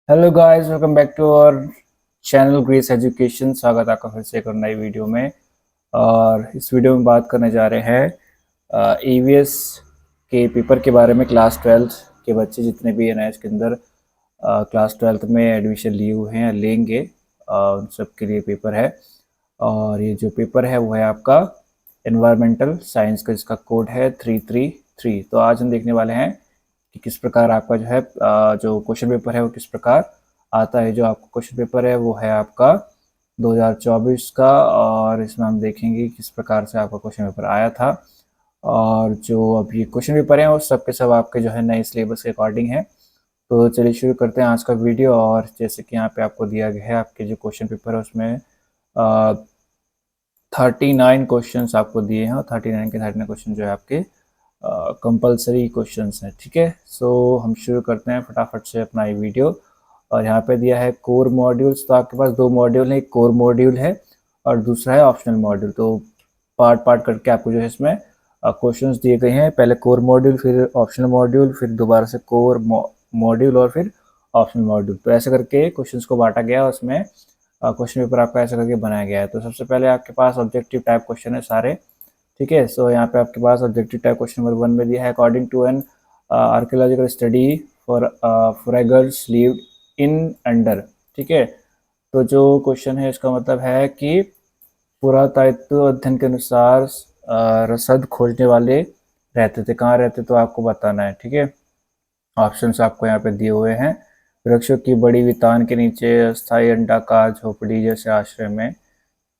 Hello guys, welcome back to our channel grace education. स्वागत है आपका फिर से एक और नई वीडियो में। और इस वीडियो में बात करने जा रहे हैं ईवीएस के पेपर के बारे में। क्लास 12th के बच्चे जितने भी एन के अंदर क्लास 12th में एडमिशन लिए हुए हैं लेंगे, उन सब के लिए पेपर है। और ये जो पेपर है वो है आपका एनवायरमेंटल साइंस का, जिसका कोड है 333। तो आज हम देखने वाले हैं कि किस प्रकार आपका जो है जो क्वेश्चन पेपर है वो किस प्रकार आता है। जो आपका क्वेश्चन पेपर है वो है आपका 2024 का, और इसमें हम देखेंगे किस प्रकार से आपका क्वेश्चन पेपर आया था। और जो अभी क्वेश्चन पेपर हैं वो सब के सब आपके जो है नए सिलेबस के अकॉर्डिंग है। तो चलिए शुरू करते हैं आज का वीडियो। और जैसे कि यहाँ पे आपको दिया गया है, आपके जो क्वेश्चन पेपर है उसमें 39 क्वेश्चन आपको दिए हैं, और 39 के 39 क्वेश्चन जो है आपके कंपलसरी क्वेश्चंस हैं। ठीक है, सो हम शुरू करते हैं फटाफट से अपना ये वीडियो। और यहाँ पे दिया है कोर मॉड्यूल्स। तो आपके पास दो मॉड्यूल है, एक कोर मॉड्यूल है और दूसरा है ऑप्शनल मॉड्यूल। तो पार्ट पार्ट करके आपको जो है इसमें क्वेश्चंस दिए गए हैं। पहले कोर मॉड्यूल, फिर ऑप्शनल मॉड्यूल, फिर दोबारा से कोर मॉड्यूल और फिर ऑप्शनल मॉड्यूल। तो ऐसे करके क्वेश्चंस को बांटा गया, उसमें क्वेश्चन पेपर आपका ऐसा करके बनाया गया है। तो सबसे पहले आपके पास ऑब्जेक्टिव टाइप क्वेश्चन है सारे। ठीक है, सो यहाँ पे आपके पास ऑब्जेक्टिव टाइप क्वेश्चन नंबर 1 में दिया है, according to an archaeological study for foragers lived in under. ठीक है, तो जो क्वेश्चन है इसका मतलब है कि पुरातत्व अध्ययन के अनुसार रसद खोजने वाले रहते थे। कहाँ रहते तो आपको बताना है। ठीक है, ऑप्शंस आपको यहाँ पे दिए हुए हैं। वृक्षों की बड़ी वितान के नीचे, अस्थायी अंडाकार झोपड़ी जैसे आश्रय में।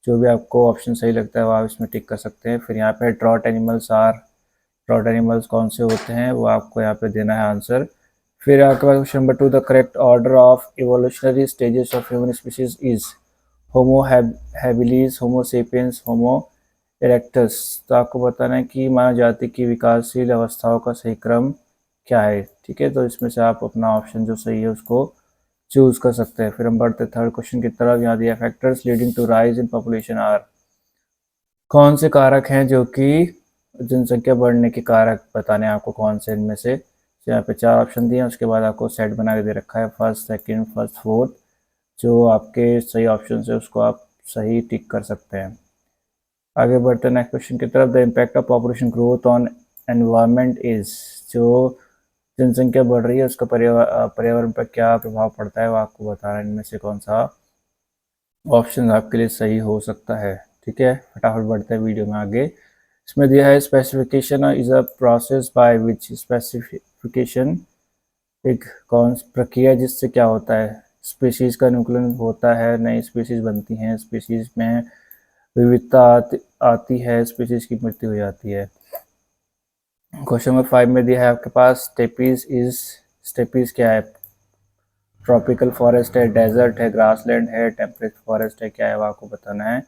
जो भी आपको ऑप्शन सही लगता है वो आप इसमें टिक कर सकते हैं। फिर यहाँ पे ड्रॉट एनिमल्स कौन से होते हैं वो आपको यहाँ पे देना है आंसर। फिर आपके पास question number 2, the correct order of evolutionary stages of human species is homo habilis, homo sapiens, homo erectus. तो आपको बताना है कि मानव जाति की विकासशील अवस्थाओं का सही क्रम क्या है। ठीक है, तो इसमें से आप अपना ऑप्शन जो सही है उसको चूज कर सकते हैं। फिर हम बढ़ते थर्ड क्वेश्चन की तरफ। यहाँ दिया factors leading to rise in population are. कौन से कारक हैं जो कि जनसंख्या बढ़ने के कारक बताने हैं आपको, कौन से इनमें से। तो यहाँ पे 4 ऑप्शन दिए हैं, उसके बाद आपको सेट बना के दे रखा है, फर्स्ट, सेकंड, फर्स्ट, फोर्थ। जो आपके सही ऑप्शन है उसको आप सही टिक कर सकते हैं। आगे बढ़ते हैं नेक्स्ट क्वेश्चन की तरफ। The impact of population growth on environment is. जो जनसंख्या बढ़ रही है उसका पर्यावरण पर क्या प्रभाव पड़ता है वो आपको बताना है। इनमें से कौन सा ऑप्शन आपके लिए सही हो सकता है। ठीक है, फटाफट बढ़ते हैं वीडियो में आगे। इसमें दिया है specification is a process by which. Specification एक कौन प्रक्रिया जिससे क्या होता है, स्पीशीज का अनुकूलन होता है, नई स्पीशीज बनती हैं, स्पीशीज में विविधता आती है, स्पीशीज की मृत्यु हो जाती है। क्वेश्चन नंबर 5 में दिया है आपके पास स्टेपीज क्या है। ट्रॉपिकल फॉरेस्ट है, डेजर्ट है, ग्रासलैंड है, टेम्परेट फॉरेस्ट है, क्या है वो आपको बताना है।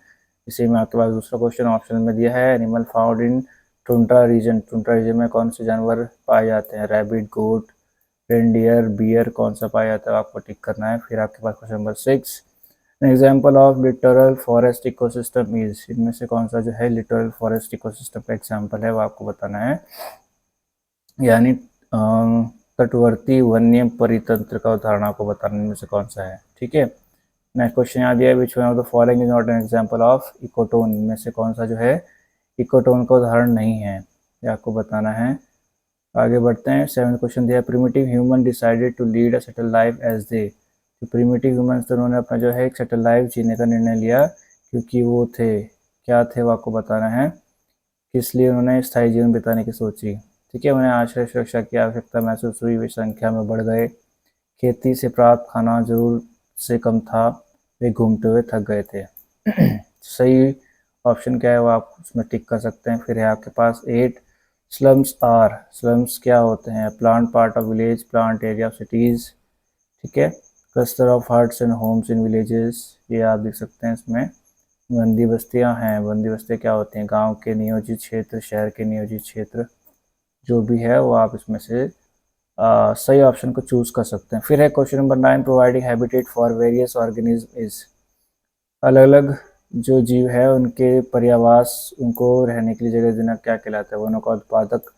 इसी में आपके पास दूसरा क्वेश्चन ऑप्शन में दिया है, animal found in tundra region. Tundra region में कौन से जानवर पाए जाते हैं, रैबिट, गोट, रेनडियर, बियर, कौन सा पाया जाता है आपको टिक करना है। फिर आपके पास question number 6, an example of littoral forest ecosystem is. इनमें से कौन सा जो है लिटोरल फॉरेस्ट इकोसिस्टम का एग्जाम्पल है वो आपको बताना है, यानी तटवर्ती वन्य परितंत्र का उदाहरण आपको बताने में से कौन सा है। ठीक है, नेक्स्ट क्वेश्चन यहाँ दिया है, which one of the following is not an example of ecotone. इनमें से कौन सा जो है इकोटोन का उदाहरण नहीं है, ये आपको बताना है। आगे बढ़ते हैं। 7th क्वेश्चन दिया है, primitive human decided to lead a settle life as they. तो प्रिमिटिव ह्यूमंस तो उन्होंने अपना जो है एक सेटल लाइफ जीने का निर्णय लिया क्योंकि वो थे, क्या थे वो आपको बताना है, किस लिए उन्होंने स्थायी जीवन बिताने की सोची। ठीक है, उन्हें आश्रय सुरक्षा की आवश्यकता महसूस हुई, वे संख्या में बढ़ गए, खेती से प्राप्त खाना जरूर से कम था, वे घूमते हुए थक गए थे। सही ऑप्शन क्या है वो आप उसमें टिक कर सकते हैं। फिर है आपके पास 8, स्लम्स क्या होते हैं, plant part of village, plant area of cities. ठीक है, cluster of huts and homes in villages, ये आप देख सकते हैं। इसमें बंदी बस्तियां हैं, बंदी बस्तियां क्या होती हैं, गांव के नियोजित क्षेत्र, शहर के नियोजित क्षेत्र, जो भी है वो आप इसमें से सही ऑप्शन को चूज कर सकते हैं। फिर है question number 9, providing habitat for various organism is. अलग अलग जो जीव है उनके पर्यावास, उनको रहने के लिए जगह देना क्या कहलाता है, वनों का उत्पादक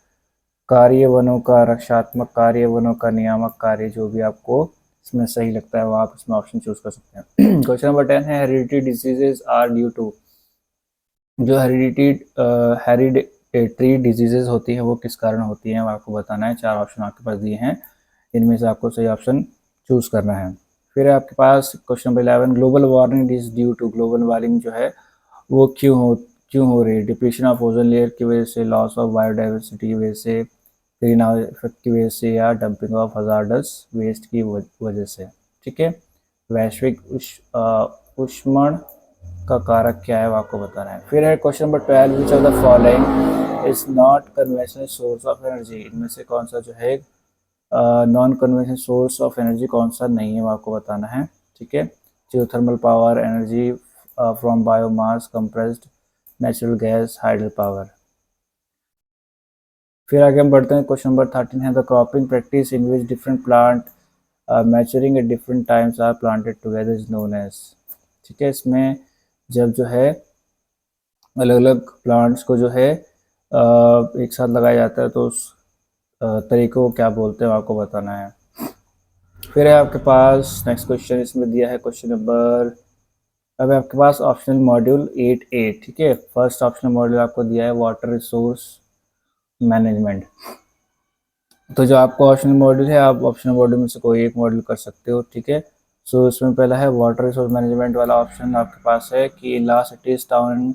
कार्य, वनों का रक्षात्मक कार्य, वनों का नियामक कार्य, जो भी आपको इसमें सही लगता है वो आप इसमें ऑप्शन चूज कर सकते हैं। क्वेश्चन नंबर 10 है heredity diseases are due to, जो हेरिडिटरी डिजीजेज होती है वो किस कारण होती है वो आपको बताना है। 4 ऑप्शन आपके पास दिए हैं, इनमें से आपको सही ऑप्शन चूज करना है। फिर है आपके पास question number 11 global warming is due to, global warming जो है वो क्यों हो रही है? डिप्लीशन ऑफ ओजोन लेयर की वजह से, लॉस ऑफ बायोडाइवर्सिटी की वजह से, ग्रीन हाउस इफेक्ट की वजह से, या डंपिंग ऑफ हजार्डस वेस्ट की वजह से। ठीक है, वैश्विक उष्मण का कारक क्या है वो आपको बताना है। फिर है question number 12 which of the following is not conventional source of energy, इनमें से कौन सा जो है non conventional source of energy कौन सा नहीं है वो आपको बताना है। ठीक है, geothermal power, energy from biomass, compressed natural gas, hydel power. फिर आगे हम बढ़ते हैं, क्वेश्चन नंबर 13 है the cropping practice in which different plant maturing at different times are planted together is known as. ठीक है, इसमें जब जो है अलग अलग प्लांट्स को जो है एक साथ लगाया जाता है तो उस तरीकों को क्या बोलते हैं आपको बताना है। फिर है आपके पास नेक्स्ट क्वेश्चन, इसमें दिया है क्वेश्चन नंबर, अब आपके पास ऑप्शनल मॉड्यूल 8A। ठीक है, फर्स्ट ऑप्शनल मॉड्यूल आपको दिया है वाटर रिसोर्स मैनेजमेंट। तो जो आपको ऑप्शनल मॉड्यूल है आप ऑप्शनल मॉड्यूल में से कोई एक मॉड्यूल कर सकते हो। ठीक है, सो इसमें पहला है वाटर रिसोर्स मैनेजमेंट वाला ऑप्शन आपके पास है कि large cities town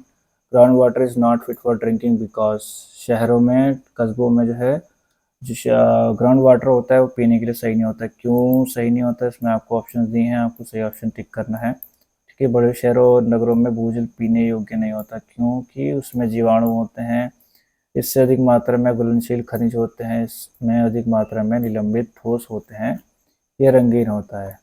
ground water is not fit for drinking because, शहरों में कस्बों में जो है जो ग्राउंड वाटर होता है वो पीने के लिए सही नहीं होता। क्यों सही नहीं होता, इसमें आपको ऑप्शन दिए हैं, आपको सही ऑप्शन टिक करना है। ठीक है, बड़े शहरों और नगरों में भूजल पीने योग्य नहीं होता क्योंकि उसमें जीवाणु होते हैं, इससे अधिक मात्रा में घुलनशील खनिज होते हैं, इसमें अधिक मात्रा में निलंबित ठोस होते हैं, यह रंगीन होता है।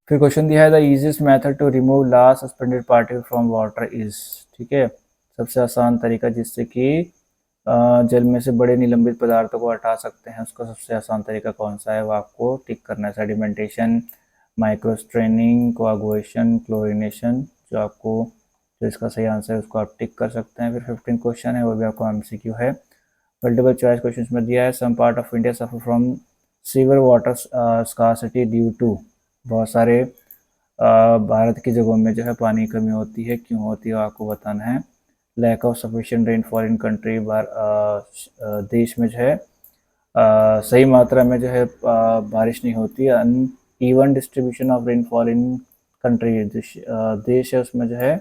फिर क्वेश्चन दिया है the easiest method to remove large suspended particle from water is. ठीक है, सबसे आसान तरीका जिससे कि जल में से बड़े निलंबित पदार्थों को हटा सकते हैं, उसका सबसे आसान तरीका कौन सा है वो आपको टिक करना है। सेडिमेंटेशन, माइक्रोस्ट्रेनिंग, कोआगुएशन, क्लोरिनेशन, जो इसका सही आंसर है उसको आप टिक कर सकते हैं। फिर 15 क्वेश्चन है वो भी आपको MCQ है, मल्टीपल चॉइस क्वेश्चन में दिया है some part of India suffer from severe water scarcity due to, बहुत सारे भारत की जगहों में जो है पानी की कमी होती है, क्यों होती है आपको बताना है। Lack of sufficient rainfall in country, देश में जो है सही मात्रा में जो है बारिश नहीं होती। Uneven distribution of rainfall in country, देश है उसमें जो है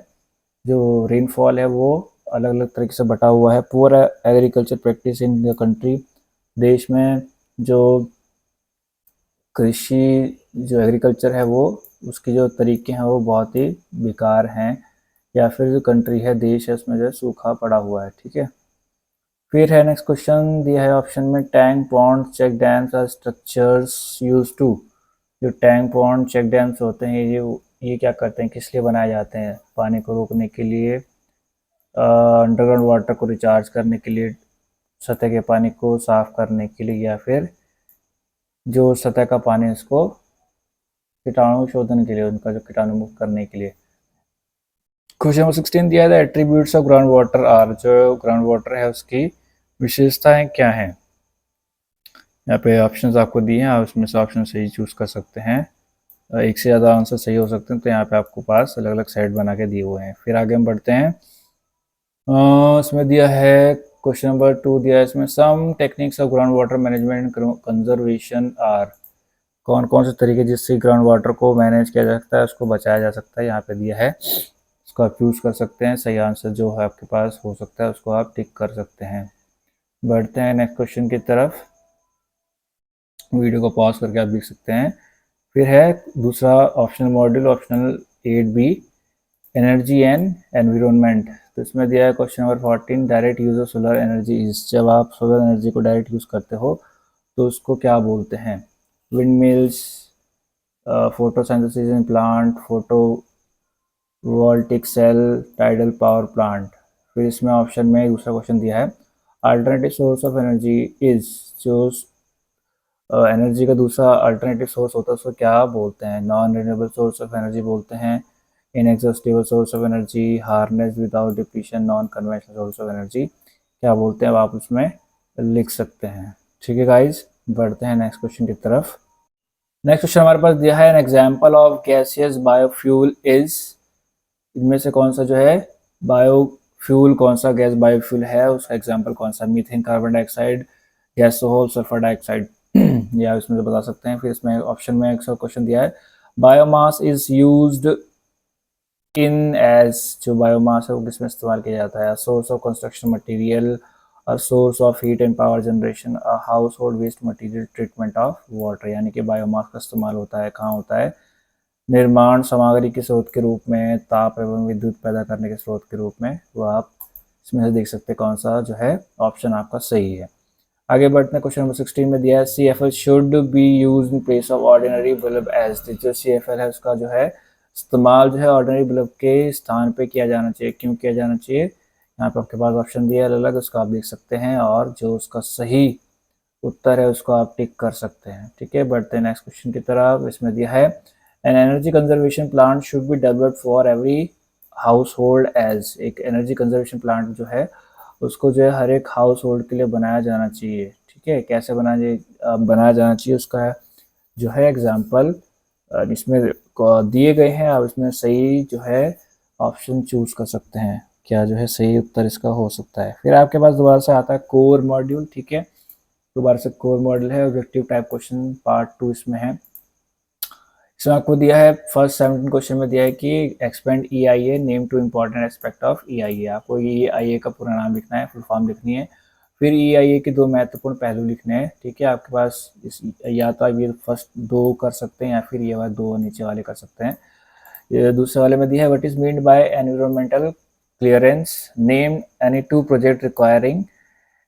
जो रेनफॉल है वो अलग अलग तरीके से बटा हुआ है। Poor agriculture practice in the country, देश में जो कृषि जो एग्रीकल्चर है वो उसकी जो तरीके हैं वो बहुत ही बेकार हैं, या फिर जो कंट्री है देश है उसमें जो है सूखा पड़ा हुआ है। ठीक है, फिर है नेक्स्ट क्वेश्चन दिया है ऑप्शन में tank pond check dams are structures use to, जो टैंक पॉन्ड चेक डैम्स होते हैं ये क्या करते हैं, किस लिए बनाए जाते हैं? पानी को रोकने के लिए, अंडरग्राउंड वाटर को रिचार्ज करने के लिए, सतह के पानी को साफ करने के लिए, या फिर जो सतह का पानी है उसको कीटाणु शोधन के लिए, उनका जो कीटाणु मुक्त करने के लिए। क्वेश्चन नंबर 16 दिया है the attributes of ground water are, जो ग्राउंड वाटर है उसकी विशेषताएं क्या हैं? यहाँ पे ऑप्शंस आपको दिए हैं, आप उसमें से ऑप्शन सही चूज कर सकते हैं। एक से ज़्यादा आंसर सही हो सकते हैं, तो यहाँ पे आपको पास अलग अलग सेट बना के दिए हुए हैं। फिर आगे हम बढ़ते हैं, इसमें दिया है क्वेश्चन नंबर 2 दिया है इसमें some techniques of ground water management conservation are, कौन कौन से तरीके जिससे ग्राउंड वाटर को मैनेज किया जा सकता है, उसको बचाया जा सकता है, यहाँ पे दिया है, उसको आप चूज कर सकते हैं। सही आंसर जो है आपके पास हो सकता है उसको आप टिक कर सकते हैं। बढ़ते हैं नेक्स्ट क्वेश्चन की तरफ, वीडियो को पॉज करके आप देख सकते हैं। फिर है दूसरा optional module optional 8B energy and environment, तो इसमें दिया है question number 14 direct use of solar energy is, जब आप सोलर एनर्जी को डायरेक्ट यूज करते हो तो उसको क्या बोलते हैं? Wind mills, photosynthesis in plant, photo voltaic cell, tidal power plant. फिर इसमें ऑप्शन में दूसरा क्वेश्चन दिया है alternative source of energy is, जो एनर्जी का दूसरा अल्टरनेटिव सोर्स होता है उसको क्या बोलते हैं? Non renewable source of energy बोलते हैं, inexhaustible source of energy, harness without depletion, non conventional source of energy, क्या बोलते हैं आप उसमें लिख सकते हैं। ठीक है गाइज, बढ़ते हैं नेक्स्ट क्वेश्चन की तरफ। नेक्स्ट क्वेश्चन हमारे पास दिया है, N example of gaseous biofuel is, इनमें से कौन सा जो है बायोफ्यूल, कौन सा गैस बायोफ्यूल है, उसका एग्जाम्पल कौन सा, methane, carbon dioxide, gasohol, sulphur dioxide या इसमें से बता सकते हैं। फिर इसमें ऑप्शन में एक क्वेश्चन दिया है, biomass is used in as, जो बायोमास है वो किसमें इस्तेमाल किया जाता है, सोर्स ऑफ कंस्ट्रक्शन मटेरियल, और source of heat and power generation, household waste material, treatment of water. यानी कि बायोमास का इस्तेमाल होता है कहाँ होता है, निर्माण सामग्री के स्रोत के रूप में, ताप एवं विद्युत पैदा करने के स्रोत के रूप में। वो आप इसमें से देख सकते हैं कौन सा जो है ऑप्शन आपका सही है। आगे बढ़ते हैं, क्वेश्चन नंबर 16 में दिया है, CFL should be use in place of ordinary bulb as, जो CFL है उसका जो है इस्तेमाल जो है ऑर्डिनरी बल्ब के स्थान पे किया जाना चाहिए, क्यों किया जाना चाहिए। यहाँ पे आपके पास ऑप्शन दिया है अलग, उसका आप देख सकते हैं, और जो उसका सही उत्तर है उसको आप टिक कर सकते हैं। ठीक है, बढ़ते हैं नेक्स्ट क्वेश्चन की तरफ। इसमें दिया है, an energy conservation plant should be developed for every household as, एक एनर्जी कंजर्वेशन प्लांट जो है उसको जो है हर एक हाउस होल्ड के लिए बनाया जाना चाहिए। ठीक है, कैसे बनाया जाना चाहिए उसका जो है एग्जाम्पल इसमें दिए गए हैं। आप इसमें सही जो है ऑप्शन चूज कर सकते हैं, क्या जो है सही उत्तर इसका हो सकता है। फिर आपके पास दोबारा से आता है कोर मॉड्यूल। ठीक है, दोबारा से कोर मॉडल है, ऑब्जेक्टिव टाइप क्वेश्चन पार्ट 2 इसमें है। इसमें आपको दिया है, फर्स्ट 17 क्वेश्चन में दिया है कि expand EIA, name two important aspect of EIA। आपको EIA का पूरा नाम लिखना है, फुल फॉर्म लिखनी है, फिर EIA के 2 महत्वपूर्ण पहलू लिखने हैं। ठीक है, आपके पास या तो आप ये फर्स्ट 2 कर सकते हैं या फिर ये वाले 2 नीचे वाले कर सकते हैं। ये दूसरे वाले में दिया है, what is meant by environmental clearance, name any 2 project requiring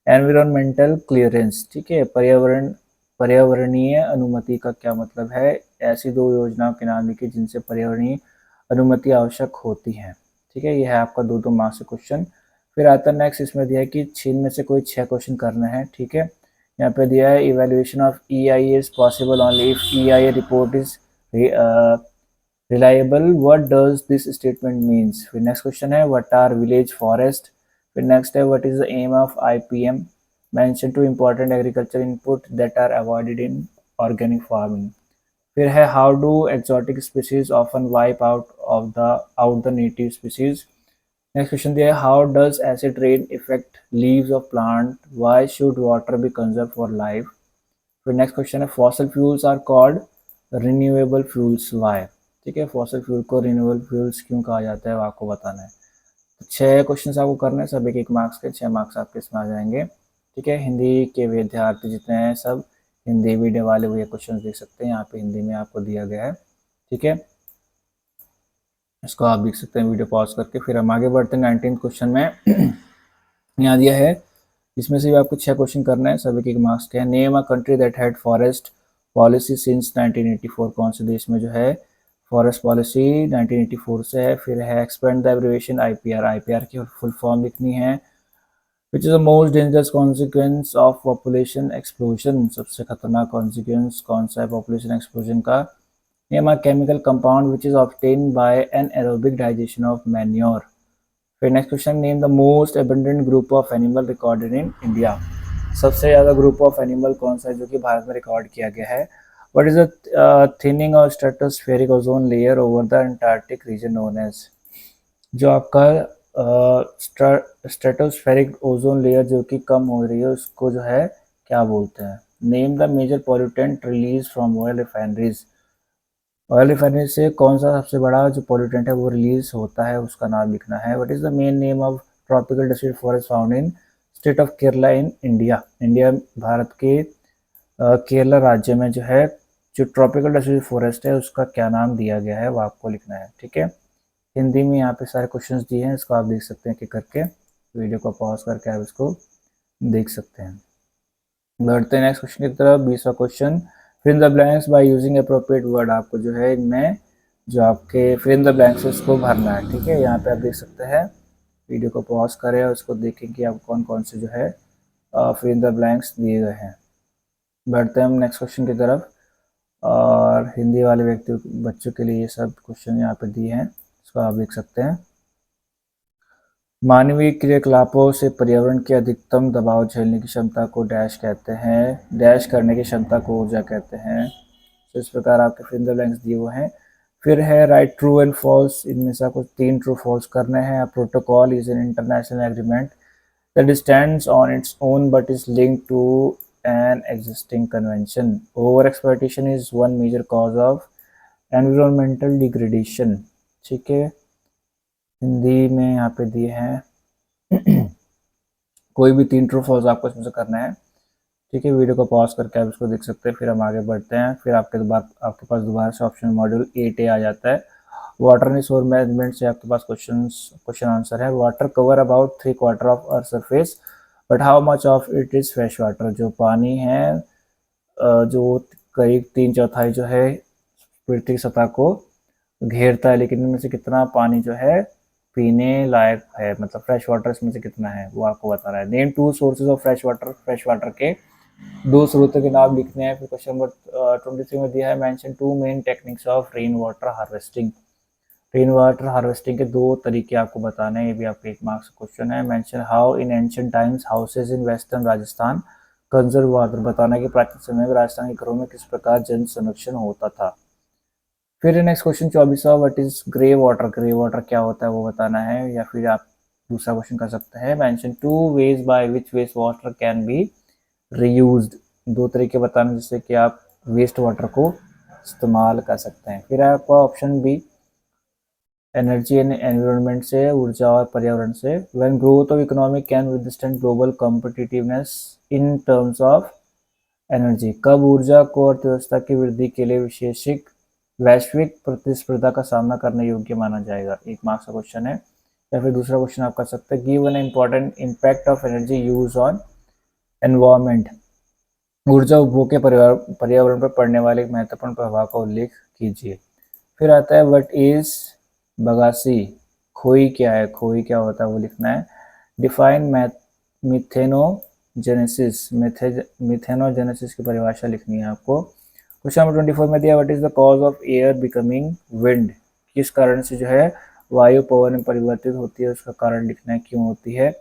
environmental clearance. ठीक है, पर्यावरणीय अनुमति का क्या मतलब है, ऐसी 2 योजनाओं के नाम लिखिए जिनसे पर्यावरणीय अनुमति आवश्यक होती है। ठीक है, यह है आपका 2-2 मार्क्स से क्वेश्चन। फिर आता है नेक्स्ट, इसमें दिया है कि 6 में से कोई 6 क्वेश्चन करना है। ठीक है, यहाँ पे दिया है, evaluation of EIA is possible only if EIA report is reliable, what does this statement means। फिर नेक्स्ट क्वेश्चन है, what are village forest। फिर नेक्स्ट है, what is the aim of IPM, mention two important agriculture input that are avoided in organic farming। फिर है, how do exotic species often wipe out the native species। Next question दिया है, how does acid rain affect leaves of plant, why should water be conserved for life। फिर next question है, fossil fuels are called renewable fuels why. ठीक है, fossil fuel को renewable fuels क्यों कहा जाता है वो आपको बताना है। 6 क्वेश्चन आपको करने हैं, सब 1-1 मार्क्स के, 6 मार्क्स आपके इसमें आ जाएंगे। ठीक है, हिंदी के विद्यार्थी जितने हैं सब हिंदी वीडियो वाले वो ये क्वेश्चन देख सकते हैं, यहाँ पे हिंदी में आपको दिया गया है। ठीक है, इसको आप देख सकते हैं वीडियो पॉज करके। फिर हम आगे बढ़ते हैं 19 क्वेश्चन में। यहाँ दिया है, इसमें से भी आपको 6 क्वेश्चन करना है, सब 1-1 मार्क्स के हैं। Name a country that had forest policy since 1984, कौन से देश में जो है फॉरेस्ट पॉलिसी 1984 से है। फिर है, एक्सपेंड द एब्रिविएशन IPR की फुल फॉर्म लिखनी है। Which is the most dangerous consequence of population explosion, सबसे खतरनाक कॉन्सिक्वेंस कौन सा है पॉपुलेशन एक्सप्लोजन का। Name a chemical compound which is obtain by anaerobic digestion of manure. फिर next question, name the most abundant group of animal recorded in India, सबसे ज़्यादा group of animal कौन सा है जो कि भारत में रिकॉर्ड किया गया है। What is the thinning of stratospheric ozone layer over the Antarctic region known as, जो आपका स्ट्रेटोस्फेरिक ओजोन लेयर जो कि कम हो रही है उसको जो है क्या बोलते हैं। Name the major pollutant release from oil refineries, oil refinery से कौन सा सबसे बड़ा जो पॉल्यूटेंट है वो रिलीज होता है उसका नाम लिखना है। What is the main name of tropical deciduous forest found in state of Kerala in India, India Bharat के केरला राज्य में जो है जो ट्रॉपिकल डेसिड फॉरेस्ट है उसका क्या नाम दिया गया है वो आपको लिखना है। ठीक है, हिंदी में यहाँ पे सारे क्वेश्चंस दिए हैं, इसको आप देख सकते हैं कि करके वीडियो को पॉज करके आप इसको देख सकते हैं। बढ़ते हैं नेक्स्ट क्वेश्चन की तरफ, 20वां question, fill in the blanks by using appropriate word. आपको जो है इनमें जो आपके फिल इन द ब्लैंक्स उसको भरना है। ठीक है, यहाँ पे आप देख सकते हैं, वीडियो को पॉज करें और उसको देखें कि आप कौन कौन से जो है फिल इन द ब्लैंक्स दिए गए हैं। बढ़ते हैं हम नेक्स्ट क्वेश्चन की तरफ, और हिंदी वाले व्यक्ति बच्चों के लिए ये सब क्वेश्चन यहाँ पे दिए हैं, इसको आप देख सकते हैं। मानवीय क्रियाकलापों से पर्यावरण के अधिकतम दबाव झेलने की क्षमता को डैश कहते हैं, डैश करने की क्षमता को ऊर्जा कहते हैं। तो इस प्रकार आपके फिल इन द ब्लैंक्स दिए हुए हैं। फिर है राइट ट्रू एंड फॉल्स, इनमें से आपको 3 ट्रू फॉल्स करने हैं। Protocol is an international agreement that stands on its own but is linked to an existing convention. Overexploitation is one major cause of environmental degradation. ठीक है, हिंदी में यहाँ पे दिए हैं कोई भी 3 ट्रू फॉल्स आपको इसमें से करना है। ठीक है, वीडियो को पॉज करके आप इसको देख सकते हैं, फिर हम आगे बढ़ते हैं। फिर आपके पास दोबारा से ऑप्शन मॉड्यूल 8A आ जाता है। वाटर रिसोर्स मैनेजमेंट से आपके पास क्वेश्चन आंसर है। Water cover about 3/4 of earth surface but how much of it is fresh water. जो पानी है जो करीब 3/4 जो है पृथ्वी की सतह को घेरता है, लेकिन इनमें से कितना पानी जो है पीने लायक है, मतलब फ्रेश वाटर इसमें से कितना है वो आपको बताना है। Name 2 sources of fresh water के 2 स्रोतों के नाम लिखने हैं। फिर क्वेश्चन नंबर 23 में दिया है mention 2 main techniques of rain water harvesting. Rain water harvesting के 2 तरीके आपको बताने हैं, ये भी आपके 1 मार्क्स का क्वेश्चन है। Mention how in ancient times houses in western Rajasthan conserve water, बताना कि प्राचीन समय में राजस्थान के घरों में किस प्रकार जल संरक्षण होता था। फिर नेक्स्ट क्वेश्चन 24वां, what is grey water, grey water क्या होता है वो बताना है। या फिर आप दूसरा क्वेश्चन कर सकते हैं mention 2 ways by which waste water can be reused, 2 तरीके बताना जिससे कि आप वेस्ट वाटर को इस्तेमाल कर सकते हैं। फिर आपका option B energy and environment से, ऊर्जा और पर्यावरण से। When growth of economy can withstand global competitiveness in terms of energy, कब ऊर्जा को अर्थव्यवस्था की वृद्धि के लिए वैश्विक प्रतिस्पर्धा का सामना करने योग्य माना जाएगा। 1 मार्क्स का क्वेश्चन है। या फिर दूसरा क्वेश्चन आप कर सकते हैं give an important impact of energy use on environment, ऊर्जा उपभोग के पर्यावरण पर पड़ने वाले एक महत्वपूर्ण प्रभाव का उल्लेख कीजिए। फिर आता है व्हाट इज बगासी, खोई क्या है, खोई क्या होता है वो लिखना है। डिफाइन मिथेनोजेनेसिस की परिभाषा लिखनी है आपको। क्वेश्चन नंबर 24 में दिया what is the cause of air becoming wind, किस कारण से जो है वायु पवन में परिवर्तित होती है, उसका कारण लिखना है क्यों होती है।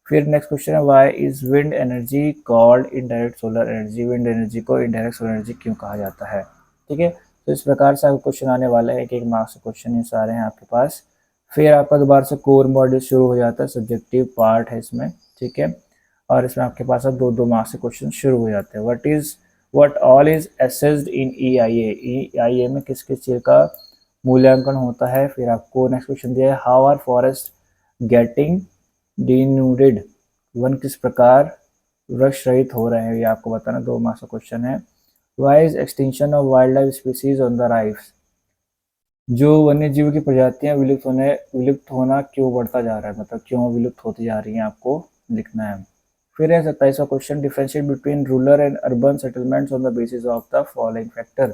फिर नेक्स्ट क्वेश्चन है why is wind energy called indirect solar energy, wind energy को इनडायरेक्ट सोलर एनर्जी क्यों कहा जाता है। ठीक है, तो इस प्रकार से आपको क्वेश्चन आने वाला है, 1 मार्क्स के क्वेश्चन ये सारे हैं आपके पास। फिर आपका दोबारा से कोर मॉड्यूल शुरू हो जाता है, सब्जेक्टिव पार्ट है इसमें। ठीक है, और इसमें आपके पास अब 2 मार्क्स के क्वेश्चन शुरू हो जाते हैं। What all is assessed in EIA, EIA में किस किस चीज़ का मूल्यांकन होता है। फिर आपको नेक्स्ट क्वेश्चन दिया है how are forest getting denuded, वन किस प्रकार वृक्ष रहित हो रहे हैं, ये आपको बताना, 2 मार्क्स का क्वेश्चन है। Why is extinction of wildlife species on the rise, जो वन्य जीव की प्रजातियां विलुप्त होना क्यों बढ़ता जा रहा है, मतलब क्यों विलुप्त होती जा रही हैं, आपको लिखना है। फिर है 27वां question differentiate between rural and urban settlements on the basis of the following factor,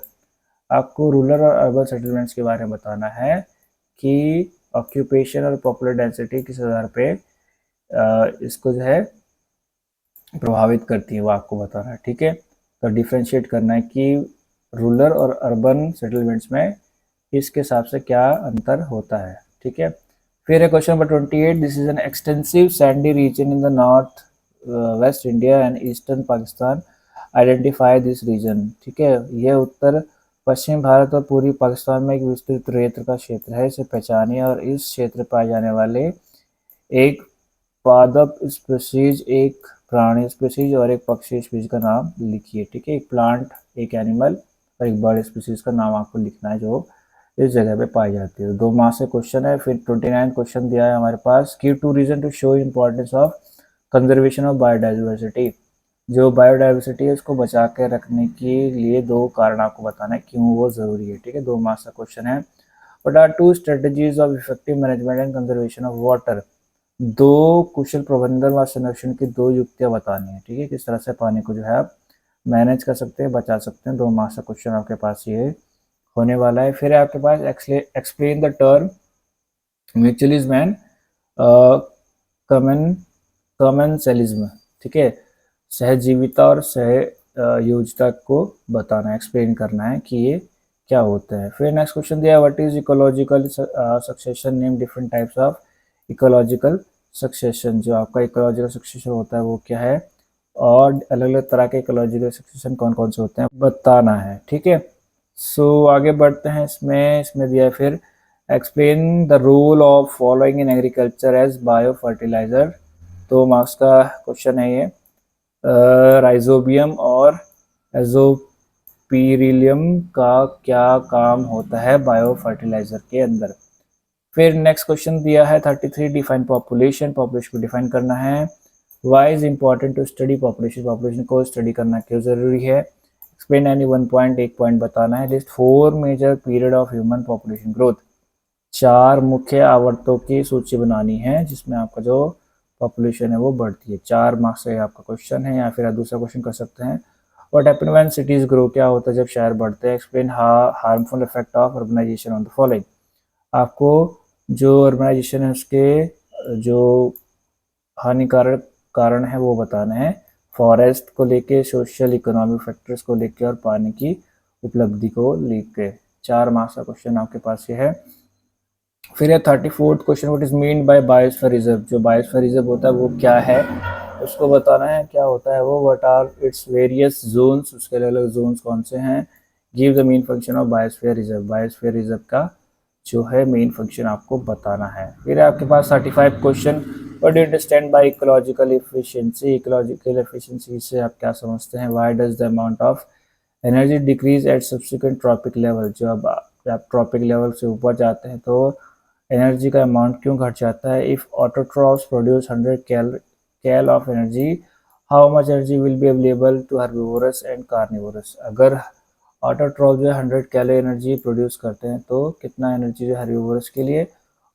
आपको रूरल और अर्बन सेटलमेंट्स के बारे में बताना है कि ऑक्यूपेशन और पॉपुलर डेंसिटी किस आधार पे इसको जो है प्रभावित करती है वो आपको बताना है। ठीक है, तो डिफरेंशिएट करना है कि रूरल और अर्बन सेटलमेंट्स में इसके हिसाब से क्या अंतर होता है। ठीक है, फिर है question number 28 this is an extensive sandy region in the north west India and eastern Pakistan, identify this region. ठीक है, यह उत्तर पश्चिम भारत और पूर्वी पाकिस्तान में एक विस्तृत रेत का क्षेत्र है, इसे पहचानिए और इस क्षेत्र पाए जाने वाले एक पादप स्पीशीज, एक प्राणी स्पीशीज और एक पक्षी स्पीशीज का नाम लिखिए। ठीक है, एक प्लांट, एक एनिमल और एक बर्ड स्पीशीज का नाम आपको लिखना है जो इस जगह पे पाई जाती है। 2 मार्क्स से क्वेश्चन है। फिर 29 क्वेश्चन दिया है हमारे पास give 2 reason to show importance of conservation of biodiversity, जो बायोडाइवर्सिटी है उसको बचा के रखने के लिए 2 कारण आपको बताना है क्यों वो ज़रूरी है। ठीक है, 2 मार्क्स का क्वेश्चन है। What are 2 strategies of effective management and conservation of water, 2 कुशल प्रबंधन व संरक्षण की 2 युक्तियाँ बतानी है। ठीक है, किस तरह से पानी को जो है आप मैनेज कर सकते हैं, बचा सकते हैं। 2 मार्क्स का क्वेश्चन आपके पास ये होने वाला है। फिर आपके पास explain the term mutualism and commensalism. ठीक है, सहजीविता और सहयोजिता को बताना है, एक्सप्लेन करना है कि ये क्या होता है। फिर नेक्स्ट क्वेश्चन दिया what is ecological succession, name different types of ecological succession, जो आपका इकोलॉजिकल सक्सेशन होता है वो क्या है और अलग अलग तरह के इकोलॉजिकल सक्सेशन कौन कौन से होते हैं बताना है। ठीक है, आगे बढ़ते हैं। इसमें दिया है फिर explain the role of following in agriculture as biofertilizer. 2 marks का क्वेश्चन है ये। राइजोबियम और एजोपीरिलियम का क्या काम होता है बायो फर्टिलाइजर के अंदर। फिर नेक्स्ट क्वेश्चन दिया है 33, डिफाइन पॉपुलेशन। पॉपुलेशन को डिफाइन करना है। Why is important to study population. Population को स्टडी करना क्यों जरूरी है। एक्सप्लेन एनी वन पॉइंट, एक पॉइंट बताना है। List 4 major period of human population growth. 4 मुख्य आवर्तों की सूची बनानी है जिसमें आपका जो पॉपुलेशन है वो बढ़ती है। 4 मार्क्स से आपका क्वेश्चन है। या फिर आप दूसरा क्वेश्चन कर सकते हैं, what happen when cities grow. क्या होता है जब शहर बढ़ते हैं। Explain harmful effect of urbanization on the following. आपको जो अर्बनाइजेशन है उसके जो हानिकारक कारण है वो बताना है। फॉरेस्ट को लेके, सोशल इकोनॉमिक फैक्टर्स को लेके और पानी की उपलब्धि को लेके। 4 मार्क्स का क्वेश्चन आपके पास ये है। फिर है 34th question, what is mean by biosphere reserve. जो बायोस्फीयर रिजर्व होता है वो क्या है उसको बताना है। क्या होता है वो, what are its various zones, उसके अलग अलग जोन्स कौन से हैं। Give the main function of biosphere reserve. Biosphere reserve का जो है मेन फंक्शन आपको बताना है। फिर आपके पास 35 question, what do you understand bye ecological efficiency. Ecological efficiency से आप क्या समझते हैं। Why does the amount of energy decrease at subsequent trophic level. जो अब आप ट्रॉपिक लेवल से ऊपर जाते हैं तो एनर्जी का अमाउंट क्यों घट जाता है। If autotrophs produce 100 cal of energy, how much energy will be available to herbivorous and carnivorous. अगर ऑटोट्रॉफ जो है 100 कैल एनर्जी प्रोड्यूस करते हैं तो कितना एनर्जी जो हर्बिवोरस के लिए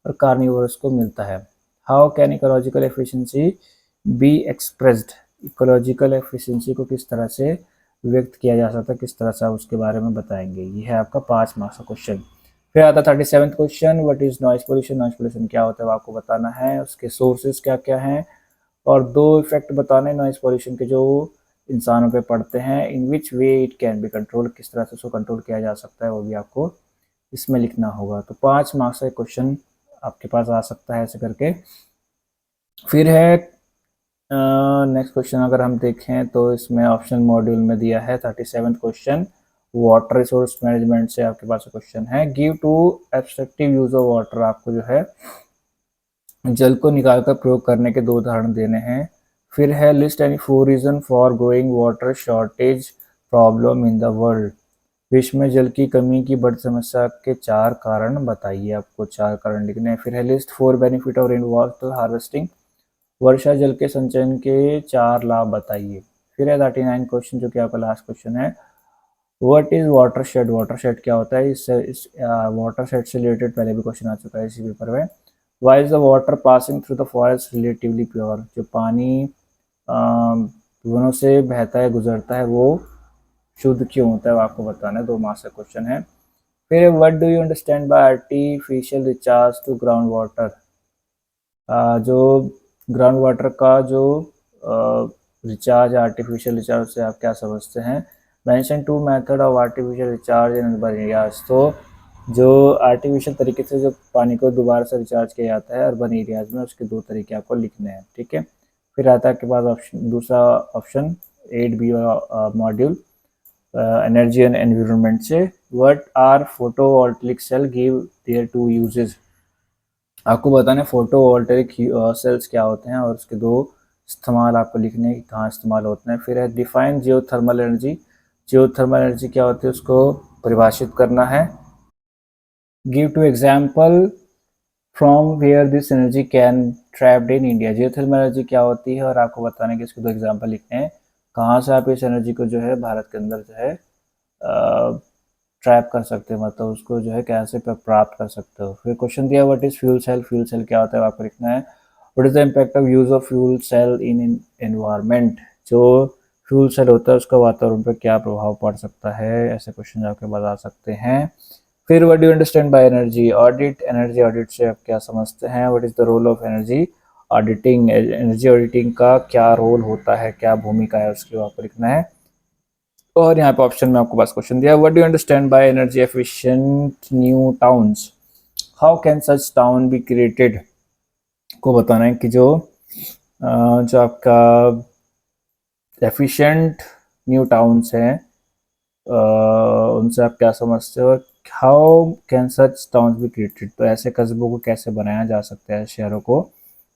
और कार्निवोरस को मिलता है। How can ecological efficiency be expressed. Ecological efficiency को किस तरह से व्यक्त किया जा सकता है, किस तरह से आप उसके बारे में बताएंगे। ये है आपका 5 मार्क्स का क्वेश्चन। फिर आता 37th question, what is noise pollution. Noise pollution क्या होता है वो आपको बताना है। उसके सोर्सेज क्या क्या हैं और 2 इफेक्ट बताने नॉइज पोल्यूशन के जो इंसानों पे पड़ते हैं। In which way it can be control, किस तरह से उसको कंट्रोल किया जा सकता है वो भी आपको इसमें लिखना होगा। तो 5 मार्क्स का क्वेश्चन आपके पास आ सकता है ऐसे करके। फिर है नेक्स्ट क्वेश्चन अगर हम देखें तो इसमें ऑप्शन मॉड्यूल में दिया है 37th question, water resource management से आपके पास क्वेश्चन है। Give two abstractive use of water. आपको जो है जल को निकालकर प्रयोग करने के 2 उदाहरण देने हैं। फिर है list any 4 reason for growing water shortage problem in the world. विश्व में जल की कमी की बढ़ती समस्या के 4 कारण बताइए। आपको 4 कारण लिखने हैं। फिर है list 4 benefit of rain water harvesting. वर्षा जल के संचयन के 4 लाभ बताइए। फिर है 39 क्वेश्चन जो कि आपका लास्ट क्वेश्चन है, व्हाट इज वाटरशेड। वाटरशेड क्या होता है। इस वाटरशेड से रिलेटेड पहले भी क्वेश्चन आ चुका है इसी पेपर में। Why is the water passing through the forest relatively pure. जो पानी वनों से बहता है, गुजरता है, वो शुद्ध क्यों होता है वो आपको बताना है। 2 मार्क्स का क्वेश्चन है। फिर what do you understand by artificial recharge to ground water. जो ग्राउंड वाटर का जो रिचार्ज, आर्टिफिशियल रिचार्ज से आप क्या समझते हैं। Mention 2 method of artificial recharge in urban areas. तो जो आर्टिफिशियल तरीके से जो पानी को दोबारा से रिचार्ज किया जाता है अर्बन एरियाज में, उसके 2 तरीके आपको लिखने हैं। ठीक है। फिर आता है आपके पास ऑप्शन, दूसरा option 8B module energy and environment से, what are photovoltaic cell, give their 2 uses. आपको बताना है फोटोवोल्टिक सेल्स क्या होते हैं और उसके 2 इस्तेमाल आपको लिखने हैं कि कहाँ इस्तेमाल होते हैं। फिर है define geothermal energy. Geothermal energy क्या होती है उसको परिभाषित करना है। Give 2 example from where this energy can trapped in India. जियोथर्मल एनर्जी क्या होती है और आपको बताना है कि इसके 2 एग्जाम्पल लिखने हैं, कहाँ से आप इस एनर्जी को जो है भारत के अंदर जो है ट्रैप कर सकते हो, मतलब उसको जो है कैसे प्राप्त कर सकते हो। फिर क्वेश्चन दिया what is fuel cell. Fuel cell क्या होता है आपको लिखना है। What is the impact of use of fuel cell in environment. जो फ्यूल सेल होता है उसका वातावरण पर क्या प्रभाव पड़ सकता है, ऐसे क्वेश्चन आपके बता सकते हैं। फिर what do you understand by energy audit. Energy audit से आप क्या समझते हैं। What is the role of energy auditing. Energy auditing का क्या रोल होता है, क्या भूमिका है उसकी आपको लिखना है। और यहाँ पे ऑप्शन में आपको पास क्वेश्चन दिया, what do you understand by energy efficient new towns, how can such town be created. को बताना है कि जो आपका एफिशिएंट न्यू टाउन्स हैं उनसे आप क्या समझते हो? How can such towns be created, तो ऐसे कस्बों को कैसे बनाया जा सकता है, शहरों को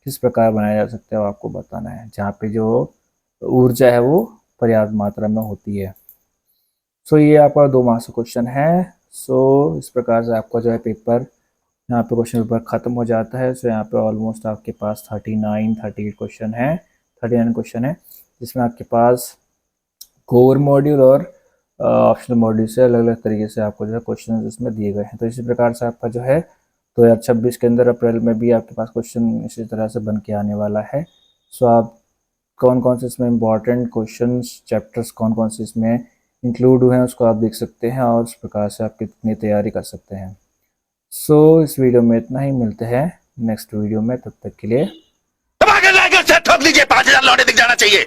किस प्रकार बनाया जा सकता है वो आपको बताना है, जहाँ पे जो ऊर्जा है वो पर्याप्त मात्रा में होती है। सो ये आपका 2 मार्क्स का क्वेश्चन है। सो इस प्रकार से आपका जो है पेपर, यहाँ पे क्वेश्चन पेपर ख़त्म हो जाता है। सो यहाँ पे ऑलमोस्ट आपके पास 38 क्वेश्चन है, 39 क्वेश्चन है, जिसमें आपके पास कोर मॉड्यूल और ऑप्शनल मॉड्यूल से अलग अलग तरीके से आपको जो है क्वेश्चन इसमें दिए गए हैं। तो इसी प्रकार से आपका जो है 2026 के अंदर अप्रैल में भी आपके पास क्वेश्चन इसी तरह से बन के आने वाला है। सो आप कौन कौन से इसमें इंपॉर्टेंट क्वेश्चंस चैप्टर्स कौन कौन से इसमें इंक्लूड हुए हैं उसको आप देख सकते हैं, और उस प्रकार से आप कितनी तैयारी कर सकते हैं। सो इस वीडियो में इतना ही, मिलते हैं नेक्स्ट वीडियो में, तब तक के लिए ठोक लीजिए, 5,000 लौटे दिख जाना चाहिए।